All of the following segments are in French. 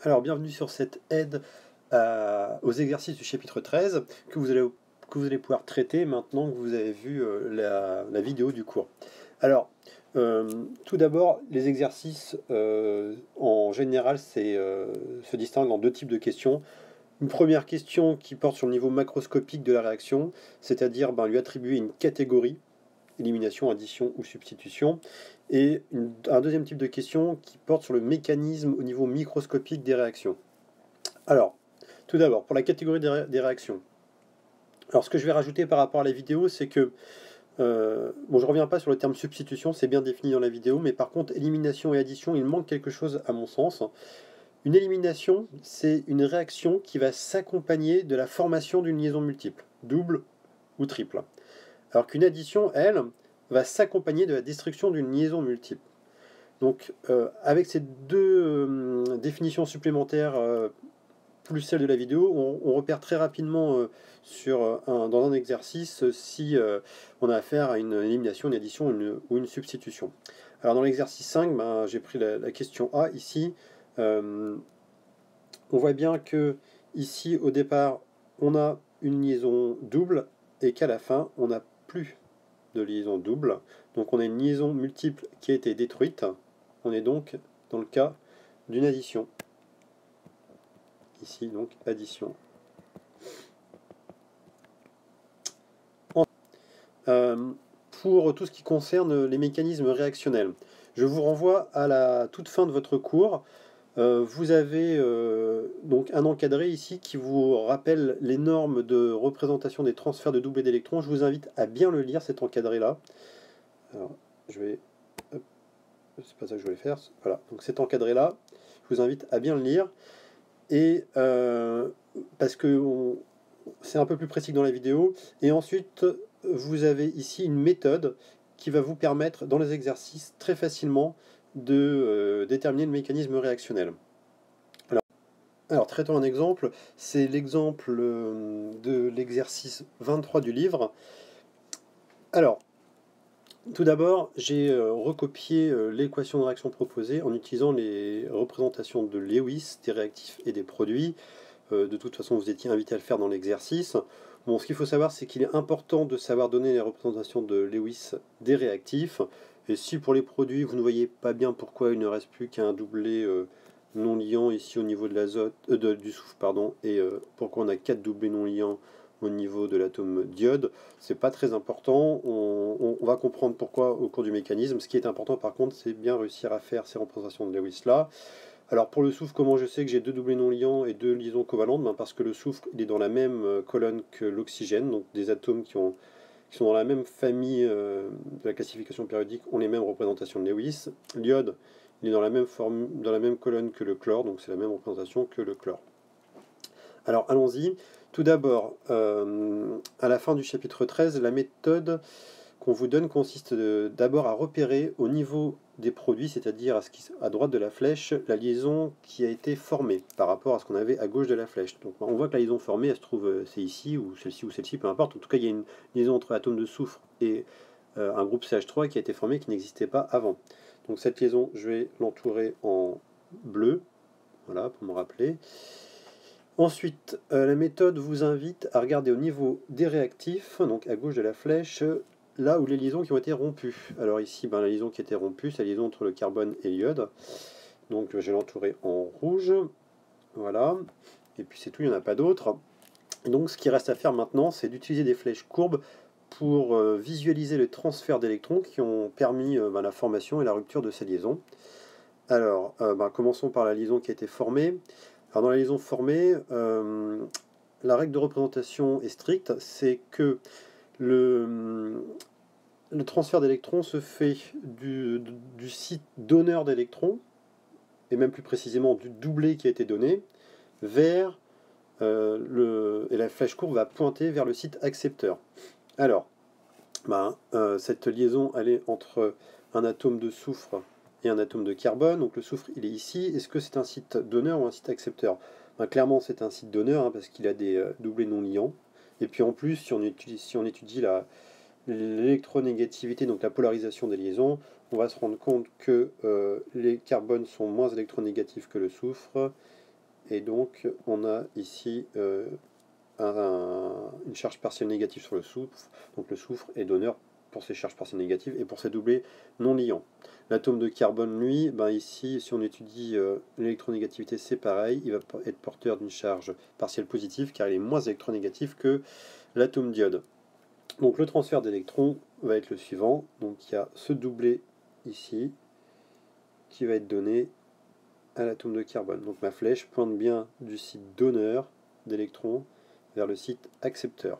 Alors, bienvenue sur cette aide aux exercices du chapitre 13 que vous allez pouvoir traiter maintenant que vous avez vu la vidéo du cours. Alors, tout d'abord, les exercices, en général, se distinguent en deux types de questions. Une première question qui porte sur le niveau macroscopique de la réaction, c'est-à-dire lui attribuer une catégorie, élimination, addition ou substitution, et un deuxième type de question qui porte sur le mécanisme au niveau microscopique des réactions. Alors, tout d'abord, pour la catégorie des réactions. Alors, ce que je vais rajouter par rapport à la vidéo, c'est que, bon, je ne reviens pas sur le terme substitution, c'est bien défini dans la vidéo, mais par contre, élimination et addition, il manque quelque chose à mon sens. Une élimination, c'est une réaction qui va s'accompagner de la formation d'une liaison multiple, double ou triple. Alors qu'une addition, elle, va s'accompagner de la destruction d'une liaison multiple. Donc, avec ces deux définitions supplémentaires, plus celle de la vidéo, on repère très rapidement dans un exercice si on a affaire à une élimination, une addition ou une substitution. Alors dans l'exercice 5, j'ai pris la question A ici. On voit bien que ici au départ on a une liaison double et qu'à la fin on n'a plus de liaison double. Donc on a une liaison multiple qui a été détruite. On est donc dans le cas d'une addition. Ici donc addition. Pour tout ce qui concerne les mécanismes réactionnels, je vous renvoie à la toute fin de votre cours. Vous avez donc un encadré ici qui vous rappelle les normes de représentation des transferts de doublés d'électrons. Je vous invite à bien le lire, cet encadré-là. Alors, je vais... C'est pas ça que je voulais faire. Voilà, donc cet encadré-là, je vous invite à bien le lire. Et parce que c'est un peu plus précis que dans la vidéo. Et ensuite, vous avez ici une méthode qui va vous permettre, dans les exercices, très facilement de déterminer le mécanisme réactionnel. Alors, traitons un exemple. C'est l'exemple de l'exercice 23 du livre. Alors, tout d'abord, j'ai recopié l'équation de réaction proposée en utilisant les représentations de Lewis des réactifs et des produits. De toute façon, vous étiez invité à le faire dans l'exercice. Bon, ce qu'il faut savoir, c'est qu'il est important de savoir donner les représentations de Lewis des réactifs. Et si pour les produits, vous ne voyez pas bien pourquoi il ne reste plus qu'un doublé non liant ici au niveau de l'azote, du soufre, pardon, et pourquoi on a 4 doublés non liants au niveau de l'atome d'iode, c'est pas très important. On va comprendre pourquoi au cours du mécanisme. Ce qui est important par contre, c'est bien réussir à faire ces représentations de Lewis là. Alors pour le soufre, comment je sais que j'ai deux doublés non liants et deux liaisons covalentes? Parce que le soufre il est dans la même colonne que l'oxygène, donc des atomes qui sont dans la même famille de la classification périodique ont les mêmes représentations de Lewis. L'iode, il est dans la même colonne que le chlore, donc c'est la même représentation que le chlore. Alors allons-y. Tout d'abord, à la fin du chapitre 13, la méthode qu'on vous donne consiste d'abord à repérer au niveau des produits, c'est-à-dire à droite de la flèche, la liaison qui a été formée par rapport à ce qu'on avait à gauche de la flèche. Donc on voit que la liaison formée, elle se trouve, c'est ici, ou celle-ci, peu importe. En tout cas, il y a une liaison entre l'atome de soufre et un groupe CH3 qui a été formé qui n'existait pas avant. Donc cette liaison, je vais l'entourer en bleu, voilà, pour me rappeler. Ensuite, la méthode vous invite à regarder au niveau des réactifs, donc à gauche de la flèche, là où les liaisons qui ont été rompues. Alors ici, la liaison qui a été rompue, c'est la liaison entre le carbone et l'iode. Donc je vais l'entourer en rouge. Voilà. Et puis c'est tout, il n'y en a pas d'autres. Donc ce qui reste à faire maintenant, c'est d'utiliser des flèches courbes pour visualiser le transfert d'électrons qui ont permis la formation et la rupture de ces liaisons. Alors, commençons par la liaison qui a été formée. Alors dans la liaison formée, la règle de représentation est stricte, c'est que le transfert d'électrons se fait du site donneur d'électrons, et même plus précisément du doublé qui a été donné, vers et la flèche courbe va pointer vers le site accepteur. Alors, cette liaison, elle est entre un atome de soufre et un atome de carbone. Donc le soufre, il est ici. Est-ce que c'est un site donneur ou un site accepteur? Clairement, c'est un site donneur parce qu'il a des doublés non liants. Et puis en plus, si on étudie l'électronégativité, donc la polarisation des liaisons, on va se rendre compte que les carbones sont moins électronégatifs que le soufre Et donc on a ici une charge partielle négative sur le soufre. Donc le soufre est donneur pour ses charges partielles négatives et pour ses doublés non liants. L'atome de carbone, lui, ben ici, si on étudie l'électronégativité, c'est pareil. Il va être porteur d'une charge partielle positive car il est moins électronégatif que l'atome d'iode. Donc le transfert d'électrons va être le suivant. Donc il y a ce doublé ici qui va être donné à l'atome de carbone. Donc ma flèche pointe bien du site donneur d'électrons vers le site accepteur.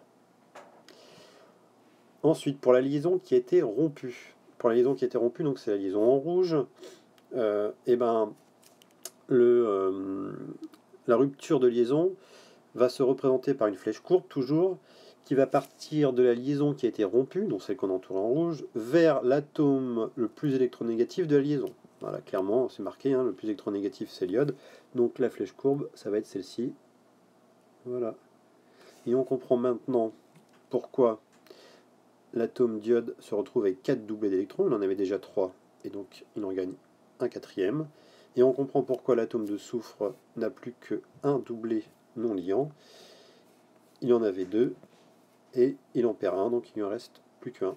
Ensuite, pour la liaison qui a été rompue. Pour la liaison qui a été rompue, donc c'est la liaison en rouge, et ben la rupture de liaison va se représenter par une flèche courbe toujours, qui va partir de la liaison qui a été rompue, donc celle qu'on entoure en rouge, vers l'atome le plus électronégatif de la liaison. Voilà, clairement, c'est marqué, hein, le plus électronégatif c'est l'iode, donc la flèche courbe, ça va être celle-ci. Voilà. Et on comprend maintenant pourquoi l'atome d'iode se retrouve avec 4 doublés d'électrons, il en avait déjà 3, et donc il en gagne un quatrième. Et on comprend pourquoi l'atome de soufre n'a plus qu'un doublé non liant. Il en avait 2, et il en perd un, donc il lui en reste plus qu'un.